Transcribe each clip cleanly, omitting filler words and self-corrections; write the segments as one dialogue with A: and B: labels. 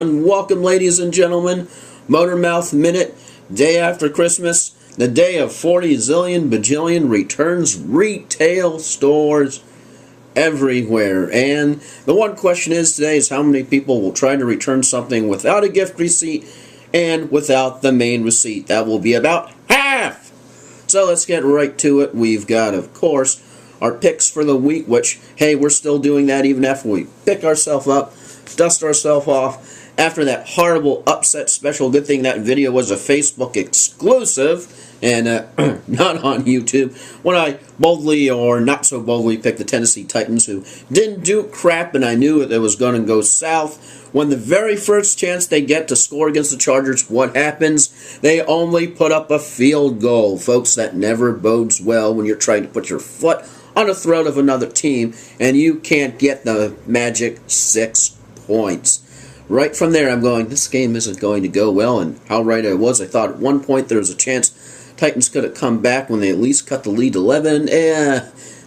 A: And welcome, ladies and gentlemen. Motormouth Minute, day after Christmas, the day of 40 zillion bajillion returns, retail stores everywhere. And the one question is today is how many people will try to return something without a gift receipt and without the main receipt. That will be about half. So let's get right to it. We've got, of course, our picks for the week, which, hey, we're still doing that even after we pick ourselves up, dust ourselves off. After that horrible upset special, good thing that video was a Facebook exclusive and not on YouTube, when I boldly or not so boldly picked the Tennessee Titans, who didn't do crap, and I knew it was going to go south. When the very first chance they get to score against the Chargers, what happens? They only put up a field goal. Folks, that never bodes well when you're trying to put your foot on the throat of another team and you can't get the magic 6 points. Right from there, I'm going, this game isn't going to go well, and how right I was. I thought at one point there was a chance Titans could have come back when they at least cut the lead to 11.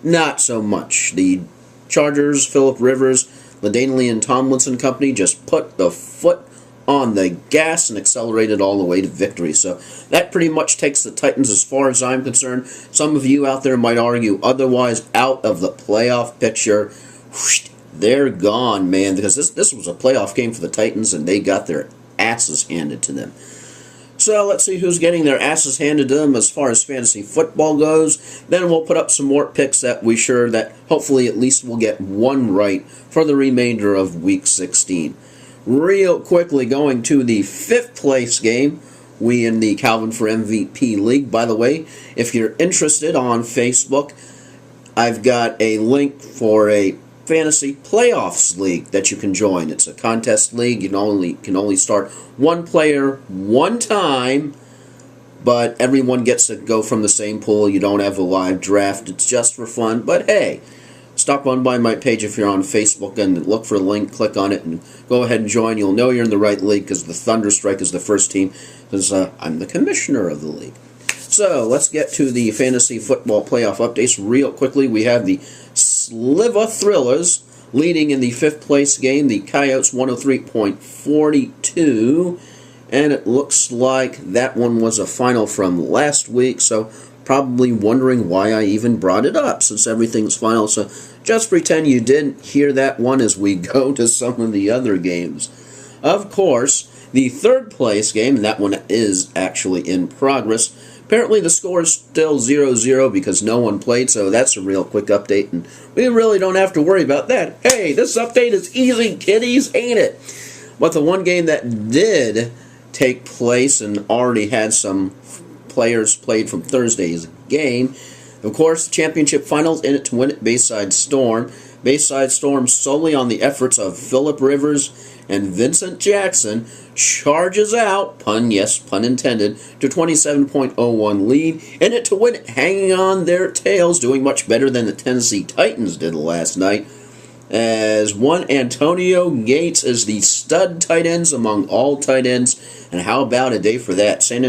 A: Not so much. The Chargers, Phillip Rivers, LaDainian and Tomlinson company just put the foot on the gas and accelerated all the way to victory. So that pretty much takes the Titans, as far as I'm concerned. Some of you out there might argue otherwise, out of the playoff picture. They're gone, man, because this was a playoff game for the Titans, and they got their asses handed to them. So let's see who's getting their asses handed to them as far as fantasy football goes. Then we'll put up some more picks that we sure that hopefully at least we'll get one right for the remainder of Week 16. Real quickly, going to the 5th place game, we in the Calvin for MVP League. By the way, if you're interested on Facebook, I've got a link for a Fantasy Playoffs League that you can join. It's a contest league. You can only start one player one time, but everyone gets to go from the same pool. You don't have a live draft. It's just for fun. But hey, stop on by my page if you're on Facebook and look for a link, click on it, and go ahead and join. You'll know you're in the right league because the Thunderstrike is the first team, because I'm the commissioner of the league. So let's get to the fantasy football playoff updates real quickly. We have the Sliver Thrillers leading in the 5th place game. The Coyotes 103.42. And it looks like that one was a final from last week. So probably wondering why I even brought it up since everything's final. So just pretend you didn't hear that one as we go to some of the other games. Of course, the 3rd place game, and that one is actually in progress. Apparently the score is still 0-0 because no one played, so that's a real quick update, and we really don't have to worry about that. Hey, this update is easy, kiddies, ain't it? But the one game that did take place and already had some players played from Thursday's game, of course, the championship finals, in it to win it, Bayside Storm. Bayside Storm, solely on the efforts of Phillip Rivers and Vincent Jackson, charges out, pun intended, to 27.01 lead, in it to win it, hanging on their tails, doing much better than the Tennessee Titans did last night, as one Antonio Gates is the stud tight ends among all tight ends. And how about a day for that? San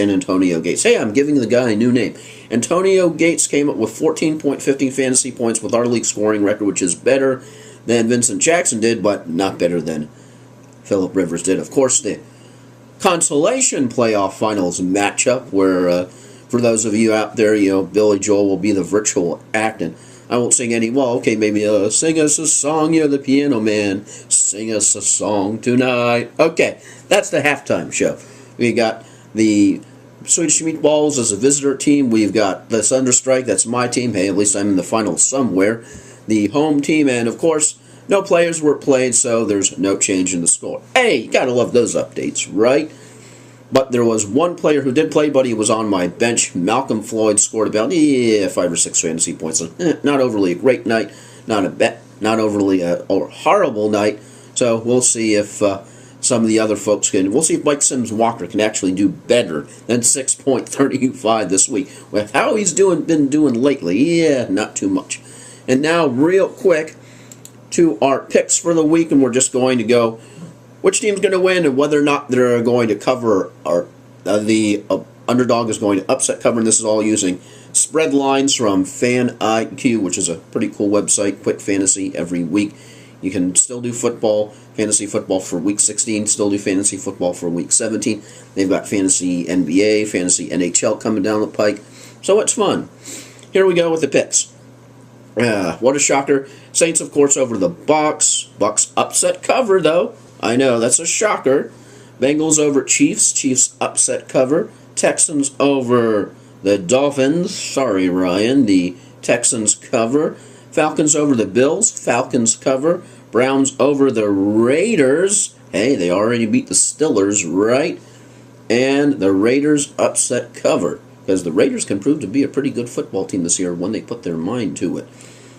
A: Antonio Gates. Hey, I'm giving the guy a new name. Antonio Gates came up with 14.15 fantasy points with our league scoring record, which is better than Vincent Jackson did, but not better than Phillip Rivers did. Of course, the consolation playoff finals matchup, where for those of you out there, Billy Joel will be the virtual act, and I won't sing any. Well, okay, maybe sing us a song. You're the piano man. Sing us a song tonight. Okay, that's the halftime show. We got the Swedish Meatballs as a visitor team. We've got the Thunderstrike. That's my team. Hey, at least I'm in the finals somewhere. The home team, and of course, no players were played, so there's no change in the score. Hey, you gotta love those updates, right? But there was one player who did play, but he was on my bench. Malcolm Floyd scored about 5 or 6 fantasy points. Not overly a great night, not overly a horrible night. So we'll see if some of the other folks can. We'll see if Mike Sims Walker can actually do better than 6.35 this week. With how he's been doing lately, not too much. And now, real quick, to our picks for the week, and we're just going to go which team's going to win and whether or not they're going to cover, or the underdog is going to upset cover. And this is all using spread lines from Fan IQ, which is a pretty cool website, quick fantasy every week. You can still do football, fantasy football for week 16, still do fantasy football for week 17. They've got fantasy NBA, fantasy NHL coming down the pike. So it's fun. Here we go with the picks. What a shocker. Saints, of course, over the Bucks. Bucks upset cover, though. I know, that's a shocker. Bengals over Chiefs. Chiefs upset cover. Texans over the Dolphins. Sorry, Ryan. The Texans cover. Falcons over the Bills. Falcons cover. Browns over the Raiders. Hey, they already beat the Steelers, right? And the Raiders upset cover. Because the Raiders can prove to be a pretty good football team this year when they put their mind to it.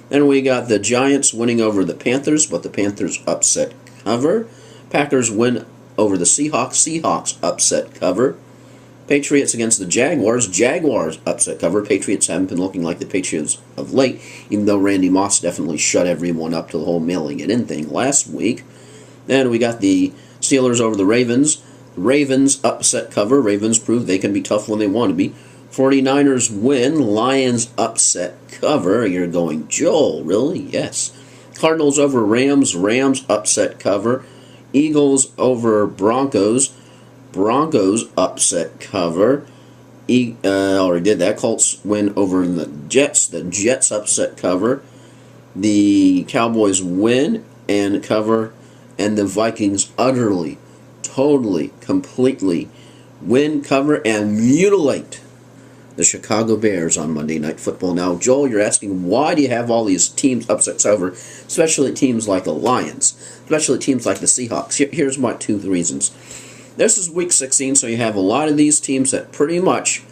A: Then we got the Giants winning over the Panthers, but the Panthers upset cover. Packers win over the Seahawks. Seahawks upset cover. Patriots against the Jaguars. Jaguars upset cover. Patriots haven't been looking like the Patriots of late, even though Randy Moss definitely shut everyone up to the whole mailing it in thing last week. Then we got the Steelers over the Ravens. Ravens upset cover. Ravens prove they can be tough when they want to be. 49ers win. Lions upset cover. You're going, Joel, really? Yes. Cardinals over Rams. Rams upset cover. Eagles over Broncos. Broncos upset cover. Already did that. Colts win over the Jets. The Jets upset cover. The Cowboys win and cover. And the Vikings utterly, totally, completely win, cover, and mutilate the Chicago Bears on Monday Night Football. Now, Joel, you're asking, why do you have all these teams upset cover, especially teams like the Lions, especially teams like the Seahawks? Here's my two reasons. This is Week 16, so you have a lot of these teams that pretty much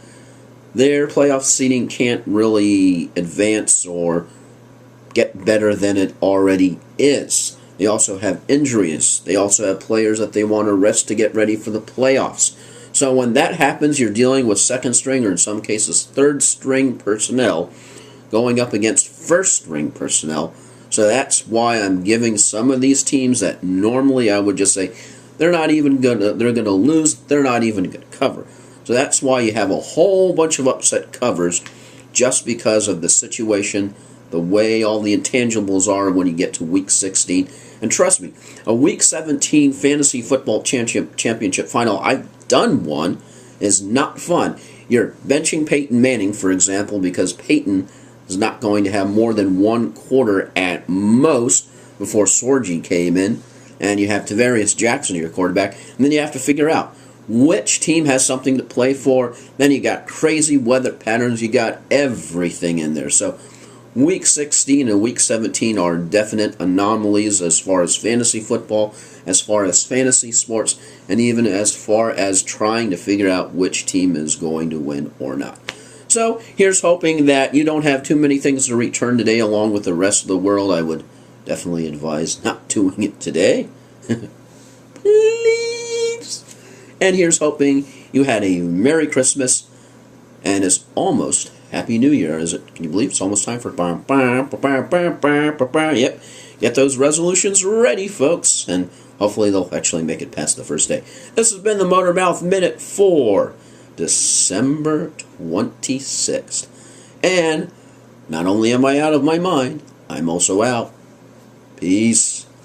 A: their playoff seeding can't really advance or get better than it already is. They also have injuries. They also have players that they want to rest to get ready for the playoffs. So when that happens, you're dealing with second string, or in some cases third string personnel, going up against first string personnel. So that's why I'm giving some of these teams that normally I would just say they're gonna lose, they're not even gonna cover. So that's why you have a whole bunch of upset covers, just because of the situation, the way all the intangibles are when you get to Week 16. And trust me, a Week 17 fantasy football championship final, I've done one, is not fun. You're benching Peyton Manning, for example, because Peyton is not going to have more than one quarter at most before Sorgi came in, and you have Tavarius Jackson, your quarterback, and then you have to figure out which team has something to play for. Then you got crazy weather patterns, you got everything in there. So Week 16 and Week 17 are definite anomalies as far as fantasy football, as far as fantasy sports, and even as far as trying to figure out which team is going to win or not. So here's hoping that you don't have too many things to return today along with the rest of the world. I would definitely advise not doing it today. Please. And here's hoping you had a Merry Christmas and it's almost Happy New Year. Can you believe it's almost time for yep. Get those resolutions ready, folks, and hopefully they'll actually make it past the first day. This has been the Motormouth Minute for December 26th. And not only am I out of my mind, I'm also out. Peace.